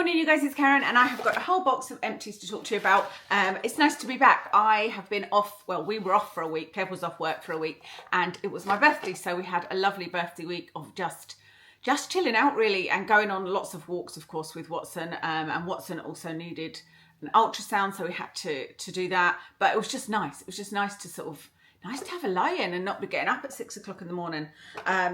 Morning you guys, it's Karen and I have got a whole box of empties to talk to you about. It's nice to be back. I have been off, well we were off for a week, Kev was off work for a week and it was my birthday, so we had a lovely birthday week of just chilling out really and going on lots of walks of course with Watson, and Watson also needed an ultrasound, so we had to do that, but it was just nice. It was just nice to nice to have a lie-in and not be getting up at 6 o'clock in the morning.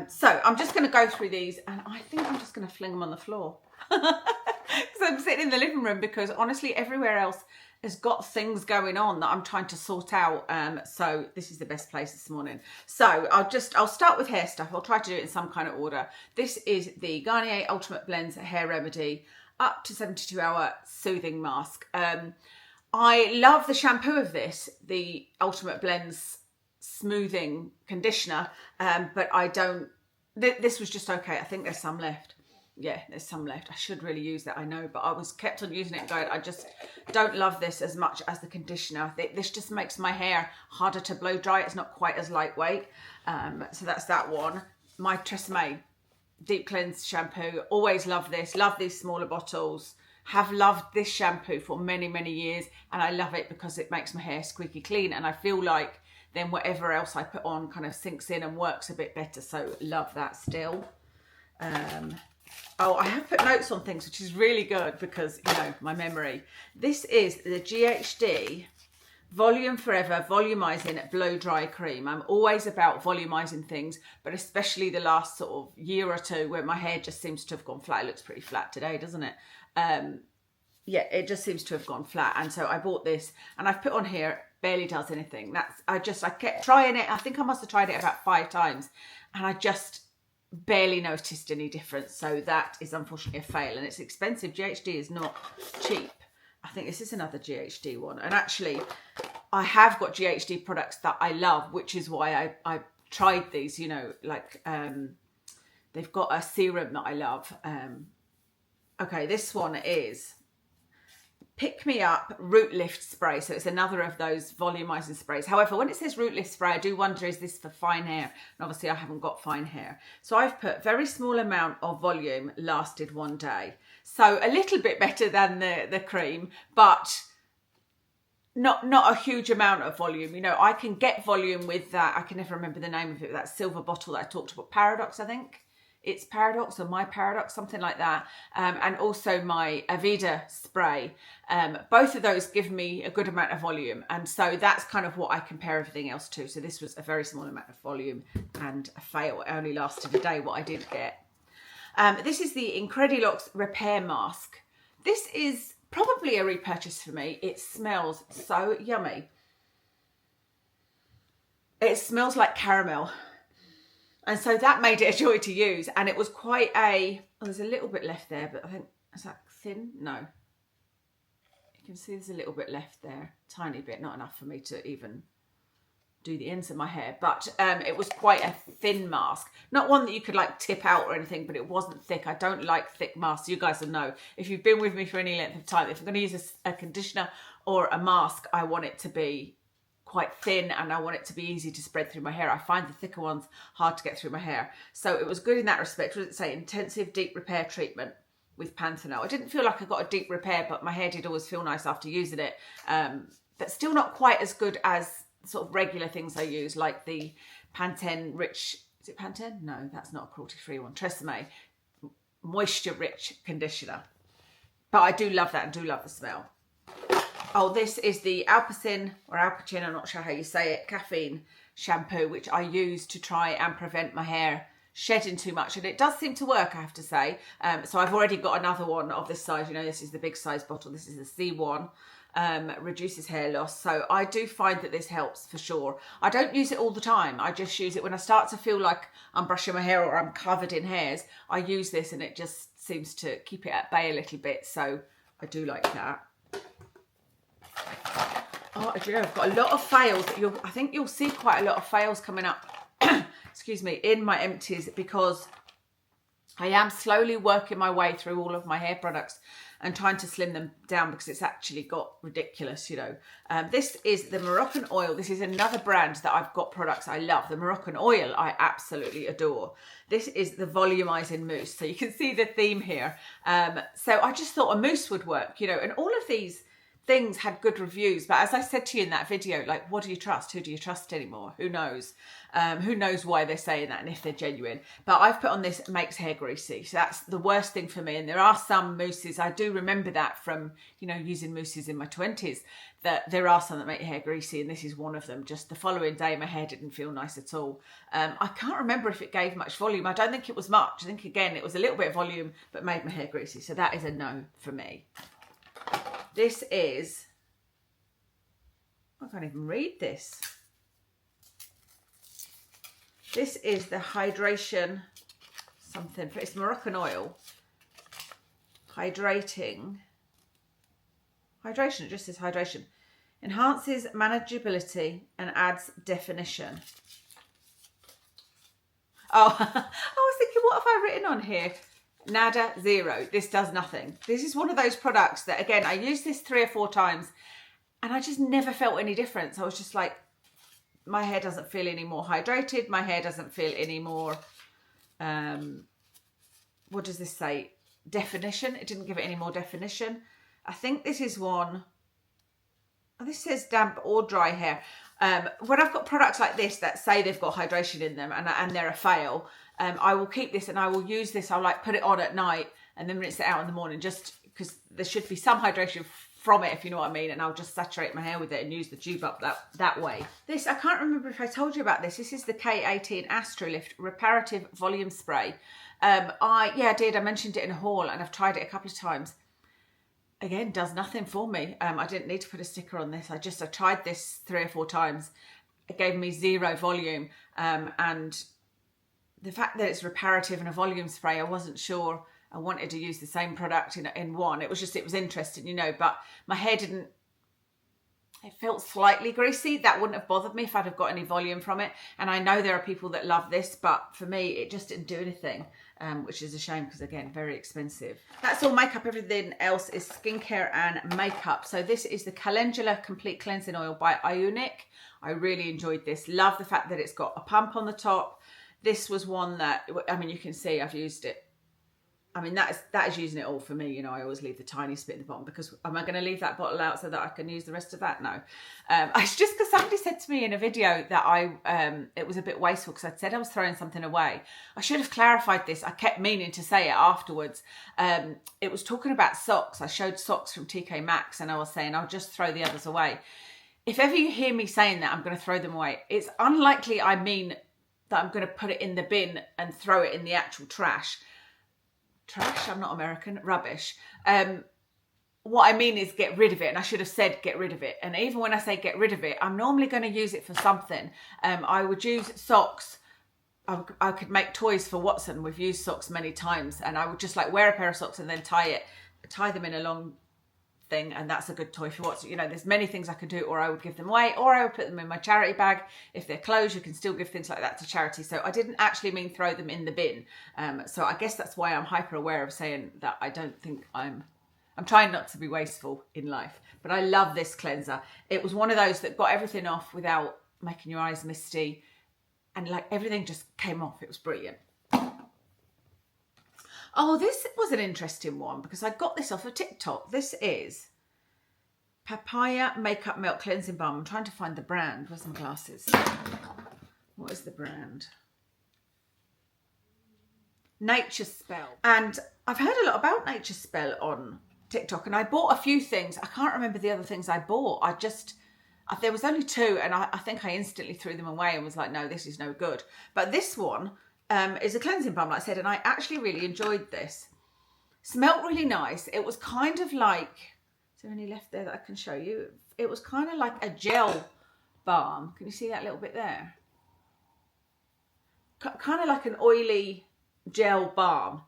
So I'm just going to go through these and I think I'm just going to fling them on the floor. Because I'm sitting in the living room because honestly everywhere else has got things going on that I'm trying to sort out. So this is the best place this morning. So I'll start with hair stuff. I'll try to do it in some kind of order. This is the Garnier Ultimate Blends Hair Remedy up to 72-hour soothing mask. I love the shampoo of this, the Ultimate Blends smoothing conditioner, but I don't, this was just okay. I think there's some left. Yeah, there's some left. I should really use that, I know, but I was kept on using it and going, I just don't love this as much as the conditioner. I think this just makes my hair harder to blow dry. It's not quite as lightweight. So that's that one. My Tresemme Deep Cleanse shampoo. Always love this. Love these smaller bottles. Have loved this shampoo for many, many years. And I love it because it makes my hair squeaky clean. And I feel like then whatever else I put on kind of sinks in and works a bit better. So love that still. Oh, I have put notes on things, which is really good because, you know, my memory. This is the GHD Volume Forever Volumizing Blow Dry Cream. I'm always about volumizing things, but especially the last sort of year or two where my hair just seems to have gone flat. It looks pretty flat today, doesn't it? Yeah, it just seems to have gone flat. And so I bought this and I've put on here, barely does anything. I kept trying it. I think I must have tried it about 5 times and I just barely noticed any difference. So that is unfortunately a fail and it's expensive. GHD is not cheap. I think this is another GHD one. And actually I have got GHD products that I love, which is why I tried these, you know, like they've got a serum that I love. Okay, this one is Pick Me Up Root Lift Spray. So it's another of those volumizing sprays. However, when it says root lift spray, I do wonder, is this for fine hair? And obviously I haven't got fine hair. So I've put very small amount of volume, lasted 1 day. So a little bit better than the cream, but not a huge amount of volume. You know, I can get volume with that. I can never remember the name of it, that silver bottle that I talked about. Paradox, I think. It's Paradox or My Paradox, something like that. And also my Avida spray. Both of those give me a good amount of volume. And so that's kind of what I compare everything else to. So this was a very small amount of volume and a fail. It only lasted a day, what I did get. This is the Incredilox Repair Mask. This is probably a repurchase for me. It smells so yummy. It smells like caramel. And so that made it a joy to use. And it was quite oh, there's a little bit left there, but I think, is that thin? No. You can see there's a little bit left there. Tiny bit, not enough for me to even do the ends of my hair. But it was quite a thin mask. Not one that you could like tip out or anything, but it wasn't thick. I don't like thick masks. You guys will know. If you've been with me for any length of time, if I'm going to use a conditioner or a mask, I want it to be quite thin and I want it to be easy to spread through my hair. I find the thicker ones hard to get through my hair. So it was good in that respect. What did it say? Intensive deep repair treatment with panthenol. I didn't feel like I got a deep repair, but my hair did always feel nice after using it. But still not quite as good as sort of regular things I use, like the Pantene Rich, is it Pantene? No, that's not a cruelty-free one. Tresemme Moisture Rich Conditioner. But I do love that and do love the smell. Oh, this is the Alpacin, or Alpacin, I'm not sure how you say it, caffeine shampoo, which I use to try and prevent my hair shedding too much. And it does seem to work, I have to say. So I've already got another one of this size. You know, this is the big size bottle. This is the C1. Reduces hair loss. So I do find that this helps for sure. I don't use it all the time. I just use it when I start to feel like I'm brushing my hair or I'm covered in hairs. I use this and it just seems to keep it at bay a little bit. So I do like that. Oh, you know, I've got a lot of fails. I think you'll see quite a lot of fails coming up, excuse me, in my empties because I am slowly working my way through all of my hair products and trying to slim them down because it's actually got ridiculous, you know. This is the Moroccan oil. This is another brand that I've got products I love. The Moroccan oil I absolutely adore. This is the volumizing mousse. So you can see the theme here. So I just thought a mousse would work, you know, and all of these things had good reviews, but as I said to you in that video, like, what do you trust? Who do you trust anymore? Who knows? Who knows why they're saying that and if they're genuine? But I've put on this makes hair greasy, so that's the worst thing for me. And there are some mousses, I do remember that from, you know, using mousses in my 20s, that there are some that make your hair greasy, and this is one of them. Just the following day, my hair didn't feel nice at all. I can't remember if it gave much volume. I don't think it was much. I think, again, it was a little bit of volume, but made my hair greasy. So that is a no for me. This is, I can't even read this. This is the hydration something. It's Moroccan oil. Hydration, it just says hydration. Enhances manageability and adds definition. Oh, I was thinking, what have I written on here? Nada, zero. This does nothing. This is one of those products that, again, I used this 3 or 4 times and I just never felt any difference. I was just like, my hair doesn't feel any more hydrated. My hair doesn't feel any more, what does this say? Definition. It didn't give it any more definition. I think this is one, oh, this says damp or dry hair. When I've got products like this that say they've got hydration in them and they're a fail, I will keep this and I will use this. I'll like put it on at night and then rinse it out in the morning, just because there should be some hydration from it, if you know what I mean. And I'll just saturate my hair with it and use the tube up that way. This, I can't remember if I told you about this. This is the K18 Astrolift Reparative Volume Spray. Yeah, I did. I mentioned it in a haul and I've tried it a couple of times. Again, does nothing for me. I didn't need to put a sticker on this. I tried this 3 or 4 times. It gave me 0 volume. And the fact that it's reparative and a volume spray, I wasn't sure I wanted to use the same product in one. It was interesting, you know, but my hair didn't, it felt slightly greasy. That wouldn't have bothered me if I'd have got any volume from it. And I know there are people that love this, but for me, it just didn't do anything, which is a shame because, again, very expensive. That's all makeup. Everything else is skincare and makeup. So this is the Calendula Complete Cleansing Oil by Iunik. I really enjoyed this. Love the fact that it's got a pump on the top. This was one that, I mean, you can see I've used it. I mean, that is using it all for me. You know, I always leave the tiny spit in the bottom because am I going to leave that bottle out so that I can use the rest of that? No. It's just because somebody said to me in a video that it was a bit wasteful because I'd said I was throwing something away. I should have clarified this. I kept meaning to say it afterwards. It was talking about socks. I showed socks from TK Maxx and I was saying I'll just throw the others away. If ever you hear me saying that I'm going to throw them away, it's unlikely I mean that I'm going to put it in the bin and throw it in the actual trash. Trash? I'm not American. Rubbish. What I mean is get rid of it. And I should have said get rid of it. And even when I say get rid of it, I'm normally going to use it for something. I would use socks. I could make toys for Watson. We've used socks many times. And I would just like wear a pair of socks and then tie them in a long thing, and that's a good toy for Watson. You know, there's many things I could do, or I would give them away, or I would put them in my charity bag. If they're clothes, you can still give things like that to charity. So I didn't actually mean throw them in the bin. So I guess that's why I'm hyper aware of saying that I don't think I'm trying not to be wasteful in life. But I love this cleanser. It was one of those that got everything off without making your eyes misty, and like everything just came off. It was brilliant. Oh, this was an interesting one because I got this off of TikTok. This is Papaya Makeup Melt Cleansing Balm. I'm trying to find the brand. Where's my glasses? What is the brand? Nature Spell. And I've heard a lot about Nature Spell on TikTok, and I bought a few things. I can't remember the other things I bought. There was only 2, and I think I instantly threw them away and was like, no, this is no good. But this one is a cleansing balm, like I said, and I actually really enjoyed this. Smelled really nice. It was kind of like, is there any left there that I can show you? It was kind of like a gel balm. Can you see that little bit there? Kind of like an oily gel balm.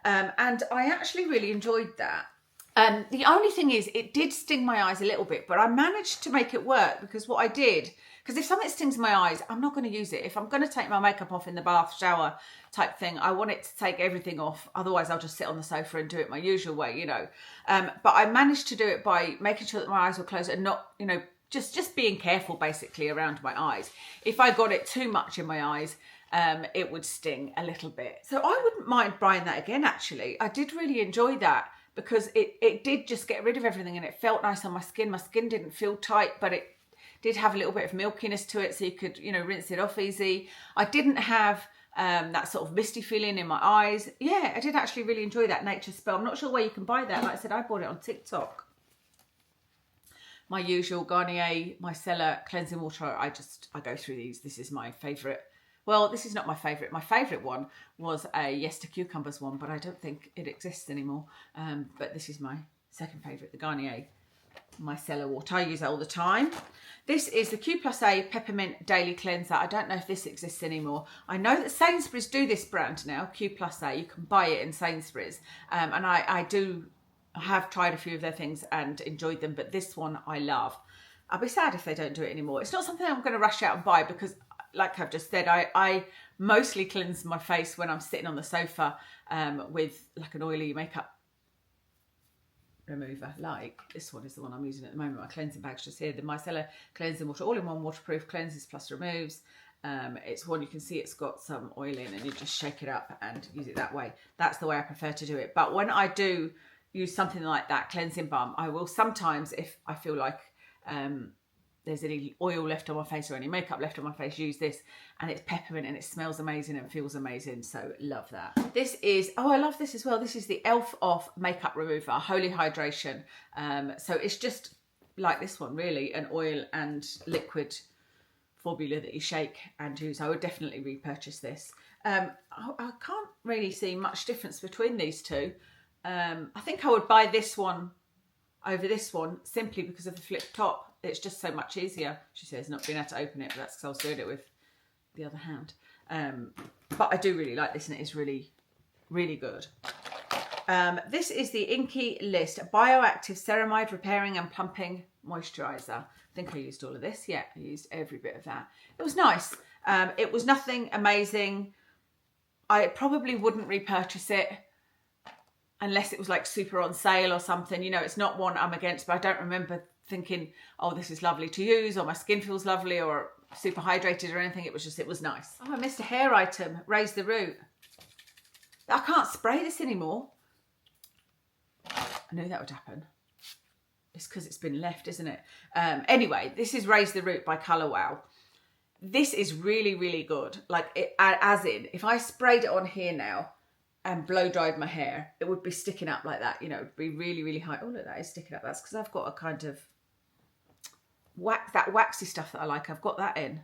And I actually really enjoyed that. The only thing is, it did sting my eyes a little bit, but I managed to make it work because what I did, because if something stings my eyes, I'm not going to use it. If I'm going to take my makeup off in the bath, shower type thing, I want it to take everything off. Otherwise, I'll just sit on the sofa and do it my usual way, you know. But I managed to do it by making sure that my eyes were closed and not, you know, just being careful basically around my eyes. If I got it too much in my eyes, it would sting a little bit. So I wouldn't mind buying that again, actually. I did really enjoy that because it did just get rid of everything and it felt nice on my skin. My skin didn't feel tight, but it did have a little bit of milkiness to it, so you could, you know, rinse it off easy. I didn't have that sort of misty feeling in my eyes. Yeah, I did actually really enjoy that Nature Spell. I'm not sure where you can buy that. Like I said, I bought it on TikTok. My usual Garnier Micellar cleansing water. I go through these. This is my favourite. Well, this is not my favourite. My favourite one was a Yes to Cucumbers one, but I don't think it exists anymore. But this is my second favourite, the Garnier Micellar water. I use that all the time. This is the Q+A Peppermint Daily Cleanser. I don't know if this exists anymore. I know that Sainsbury's do this brand now, Q+A. You can buy it in Sainsbury's. And I have tried a few of their things and enjoyed them, but this one I love. I'll be sad if they don't do it anymore. It's not something I'm going to rush out and buy because, like I've just said, I mostly cleanse my face when I'm sitting on the sofa with like an oily makeup remover. Like this one is the one I'm using at the moment. My cleansing bag's just here. The Micellar Cleansing Water, all-in-one waterproof, cleanses plus removes. It's one you can see it's got some oil in and you just shake it up and use it that way. That's the way I prefer to do it. But when I do use something like that cleansing balm, I will sometimes, if I feel like there's any oil left on my face or any makeup left on my face, use this, and it's peppermint and it smells amazing and feels amazing, so love that. This is, oh, I love this as well. This is the Elf Off Makeup Remover, Holy Hydration. So it's just like this one, really, an oil and liquid formula that you shake and use. I would definitely repurchase this. I can't really see much difference between these two. I think I would buy this one over this one simply because of the flip top. It's just so much easier. She says not being able to open it, but that's because I was doing it with the other hand. But I do really like this and it is really, really good. This is the Inky List Bioactive Ceramide Repairing and Plumping Moisturiser. I think I used all of this. Yeah, I used every bit of that. It was nice. It was nothing amazing. I probably wouldn't repurchase it unless it was like super on sale or something. You know, it's not one I'm against, but I don't remember thinking, oh, this is lovely to use, or my skin feels lovely, or super hydrated or anything. It was just, it was nice. Oh, I missed a hair item, Raise the Root. I can't spray this anymore. I knew that would happen. It's because it's been left, isn't it? Anyway, this is Raise the Root by Colour Wow. This is really, really good. Like, as in, if I sprayed it on here now, and blow dried my hair, it would be sticking up like that, you know, it would be really, really high. Oh, look, that is sticking up. That's because I've got a kind of that waxy stuff that I like. I've got that in.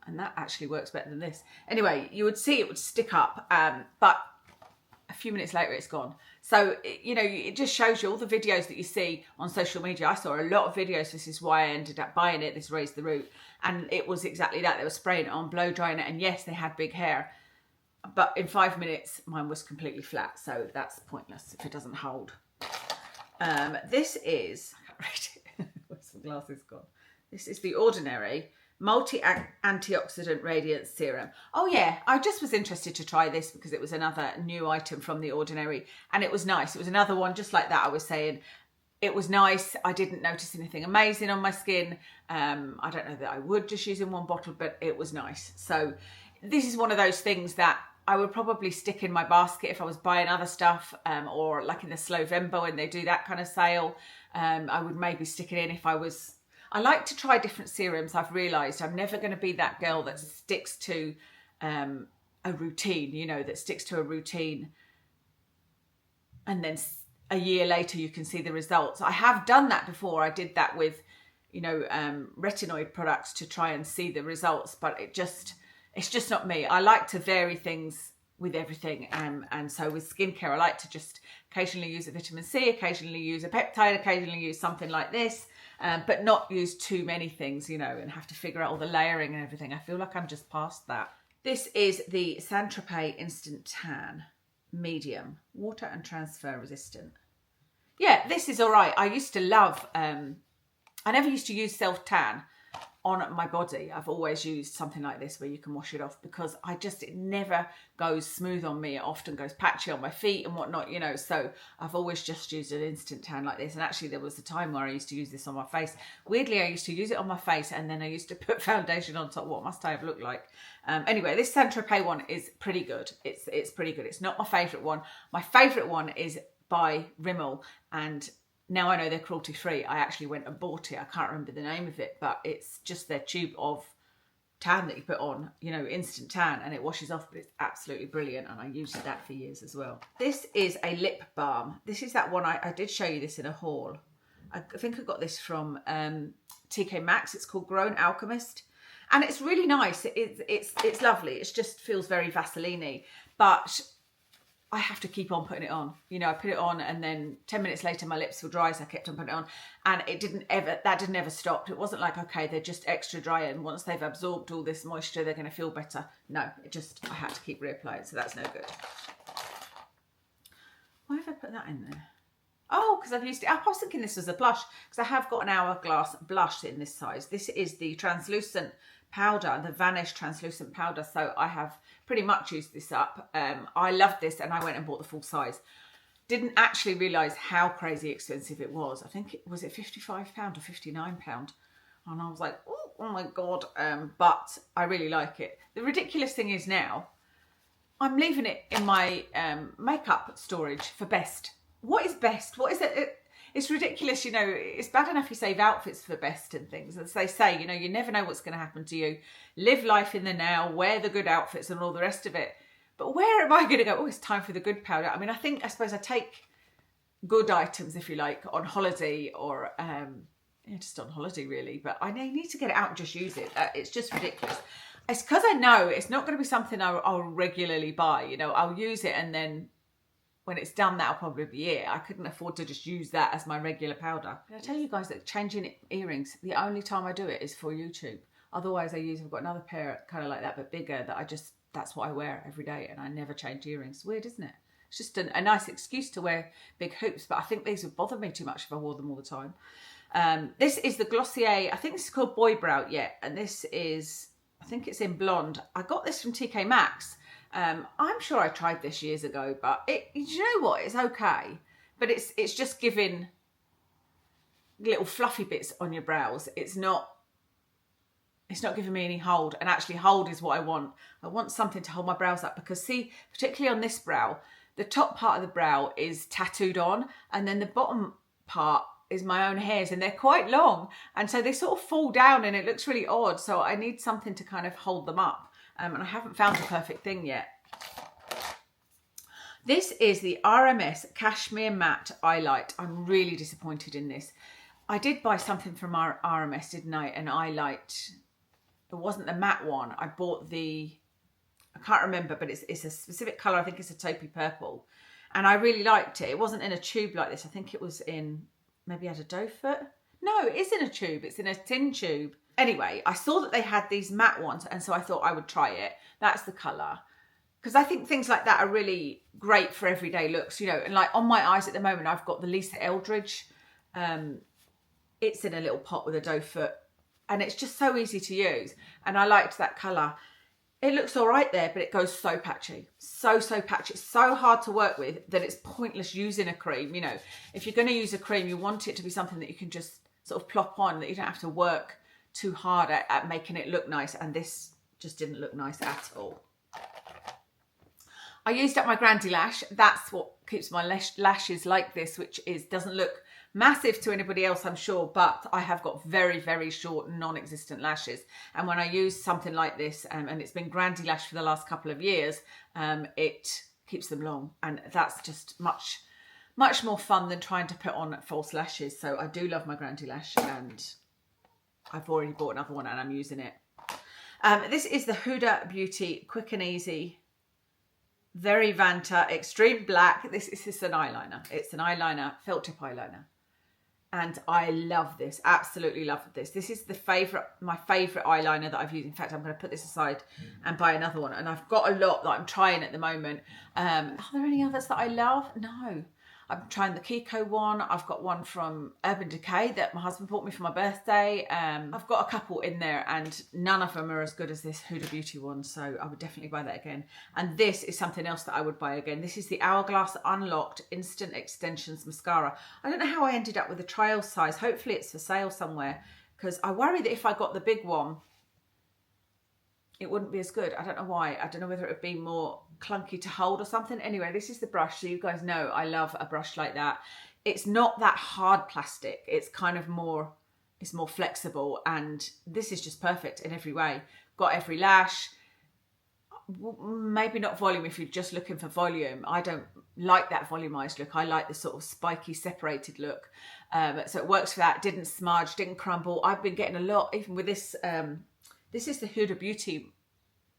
And that actually works better than this. Anyway, you would see it would stick up, but a few minutes later it's gone. So, you know, it just shows you all the videos that you see on social media. I saw a lot of videos. This is why I ended up buying it, this Raise the Root. And it was exactly that. They were spraying it on, blow drying it. And yes, they had big hair. But in 5 minutes, mine was completely flat. So that's pointless if it doesn't hold. This is, I can't read it. Where's the glasses gone? This is the Ordinary Multi-Antioxidant Radiance Serum. Oh yeah, I just was interested to try this because it was another new item from the Ordinary. And it was nice. It was another one just like that I was saying. It was nice. I didn't notice anything amazing on my skin. I don't know that I would just using one bottle, but it was nice. So this is one of those things that I would probably stick in my basket if I was buying other stuff, or like in the Slovember when they do that kind of sale. I would maybe stick it in if I was... I like to try different serums. I've realised I'm never going to be that girl that sticks to a routine, you know, that sticks to a routine and then a year later you can see the results. I have done that before. I did that with, you know, retinoid products to try and see the results, but it's just not me. I like to vary things with everything. And so with skincare, I like to just occasionally use a vitamin C, occasionally use a peptide, occasionally use something like this, but not use too many things, you know, and have to figure out all the layering and everything. I feel like I'm just past that. This is the Saint-Tropez Instant Tan Medium, water and transfer resistant. Yeah, this is all right. I used to love, I never used to use self-tan on my body. I've always used something like this where you can wash it off, because it never goes smooth on me. It often goes patchy on my feet and whatnot, you know, so I've always just used an instant tan like this. And actually there was a time where I used to use this on my face. Weirdly, I used to use it on my face and then I used to put foundation on top. What must I have looked like? Anyway, this Saint-Tropez one is pretty good. It's pretty good. It's not my favourite one. My favourite one is by Rimmel, and now I know they're cruelty free. I actually went and bought it. I can't remember the name of it, but it's just their tube of tan that you put on, you know, instant tan, and it washes off, but it's absolutely brilliant. And I used that for years as well. This is a lip balm. This is that one, I did show you this in a haul. I think I got this from TK Maxx. It's called Grown Alchemist. And it's really nice. It's lovely. It just feels very Vaseline-y, but I have to keep on putting it on. You know, I put it on and then 10 minutes later my lips were dry, so I kept on putting it on, and that didn't ever stop. It wasn't like, okay, they're just extra dry and once they've absorbed all this moisture they're going to feel better. No, I had to keep reapplying, so that's no good. Why have I put that in there? Oh, because I've used it. I was thinking this was a blush, because I have got an Hourglass blush in this size. This is the translucent powder, the Vanish translucent powder, so I have pretty much used this up. I loved this and I went and bought the full size. Didn't actually realise how crazy expensive it was. I think it was £55 or £59, and I was like, oh my god, but I really like it. The ridiculous thing is now I'm leaving it in my makeup storage for best. What is best? What is it? It's ridiculous, you know. It's bad enough you save outfits for best and things. As they say, you know, you never know what's going to happen to you. Live life in the now, wear the good outfits and all the rest of it. But where am I going to go? Oh, it's time for the good powder. I mean, I suppose I take good items, if you like, on holiday or just on holiday really. But I need to get it out and just use it. It's just ridiculous. It's because I know it's not going to be something I'll regularly buy. You know, I'll use it and then when it's done, that'll probably be it. I couldn't afford to just use that as my regular powder. And I tell you guys that changing earrings, the only time I do it is for YouTube. Otherwise I've got another pair kind of like that, but bigger, that's what I wear every day, and I never change earrings. Weird, isn't it? It's just a nice excuse to wear big hoops, but I think these would bother me too much if I wore them all the time. This is the Glossier, I think this is called Boy Brow, yeah, and this is, I think it's in blonde. I got this from TK Maxx. I'm sure I tried this years ago, but you know what? It's okay, but it's just giving little fluffy bits on your brows. It's not giving me any hold, and actually hold is what I want. I want something to hold my brows up, because see, particularly on this brow, the top part of the brow is tattooed on, and then the bottom part is my own hairs, and they're quite long, and so they sort of fall down and it looks really odd, so I need something to kind of hold them up. And I haven't found the perfect thing yet. This is the RMS Cashmere Matte Eye Light. I'm really disappointed in this. I did buy something from RMS, didn't I? An eye light. It wasn't the matte one. I bought I can't remember, but it's a specific colour. I think it's a taupey purple. And I really liked it. It wasn't in a tube like this. I think it was in, maybe I had a doe foot. No, it is in a tube. It's in a tin tube. Anyway, I saw that they had these matte ones, and so I thought I would try it. That's the colour. Because I think things like that are really great for everyday looks, you know. And like on my eyes at the moment, I've got the Lisa Eldridge. It's in a little pot with a doe foot, and it's just so easy to use. And I liked that colour. It looks all right there, but it goes so patchy. So patchy. It's so hard to work with that it's pointless using a cream. You know, if you're going to use a cream, you want it to be something that you can just sort of plop on, that you don't have to work too hard at making it look nice, and this just didn't look nice at all. I used up my Grande lash. That's what keeps my lashes like this, which doesn't look massive to anybody else, I'm sure, but I have got very short, non-existent lashes, and when I use something like this, and it's been Grande lash for the last couple of years, it keeps them long, and that's just much more fun than trying to put on false lashes. So I do love my Grande lash, and I've already bought another one and I'm using it. This is the Huda Beauty Quick and Easy Very Vanta Extreme Black. This is an eyeliner. It's an eyeliner, felt tip eyeliner. And I love this, absolutely love this. This is my favourite eyeliner that I've used. In fact, I'm going to put this aside and buy another one. And I've got a lot that I'm trying at the moment. Are there any others that I love? No. I'm trying the Kiko one. I've got one from Urban Decay that my husband bought me for my birthday. I've got a couple in there and none of them are as good as this Huda Beauty one, so I would definitely buy that again. And this is something else that I would buy again. This is the Hourglass Unlocked Instant Extensions Mascara. I don't know how I ended up with the trial size. Hopefully it's for sale somewhere, because I worry that if I got the big one, it wouldn't be as good. I don't know why. I don't know whether it would be more clunky to hold or something. Anyway, this is the brush. So you guys know I love a brush like that. It's not that hard plastic. It's kind of more, it's more flexible. And this is just perfect in every way. Got every lash. Maybe not volume if you're just looking for volume. I don't like that volumized look. I like the sort of spiky separated look. So it works for that. Didn't smudge, didn't crumble. I've been getting a lot, even with this, this is the Huda Beauty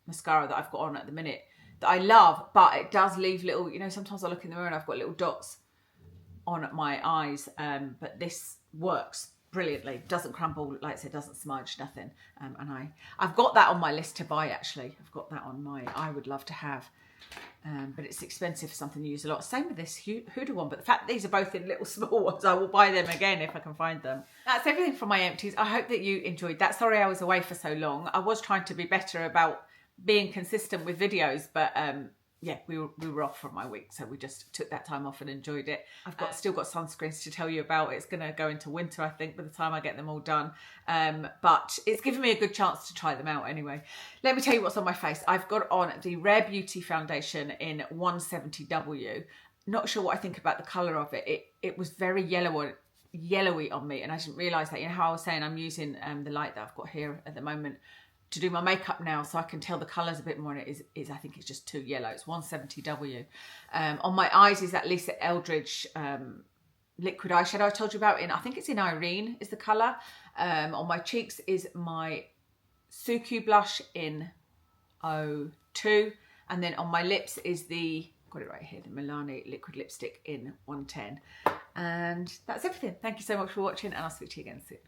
mascara that I've got on at the minute that I love, but it does leave little, you know, sometimes I look in the mirror and I've got little dots on my eyes, but this works brilliantly. Doesn't crumble, like I said, doesn't smudge, nothing. And I've got that on my list to buy, actually. I've got that on my, I would love to have. But it's expensive for something you use a lot. Same with this Huda one, but the fact that these are both in little small ones, I will buy them again if I can find them. That's everything from my empties. I hope that you enjoyed that. Sorry I was away for so long. I was trying to be better about being consistent with videos, but yeah, we were off for my week, so we just took that time off and enjoyed it. I've got still got sunscreens to tell you about. It's going to go into winter, I think, by the time I get them all done. But it's given me a good chance to try them out anyway. Let me tell you what's on my face. I've got on the Rare Beauty foundation in 170W. Not sure what I think about the colour of it. It was very yellowy on me, and I didn't realise that. You know how I was saying I'm using the light that I've got here at the moment to do my makeup now, so I can tell the colours a bit more, and it is I think it's just too yellow. It's 170W. On my eyes is that Lisa Eldridge liquid eyeshadow I told you about, I think it's in Irene is the colour. On my cheeks is my Suku blush in 02, and then on my lips is got it right here, the Milani liquid lipstick in 110. And that's everything. Thank you so much for watching, and I'll speak to you again soon.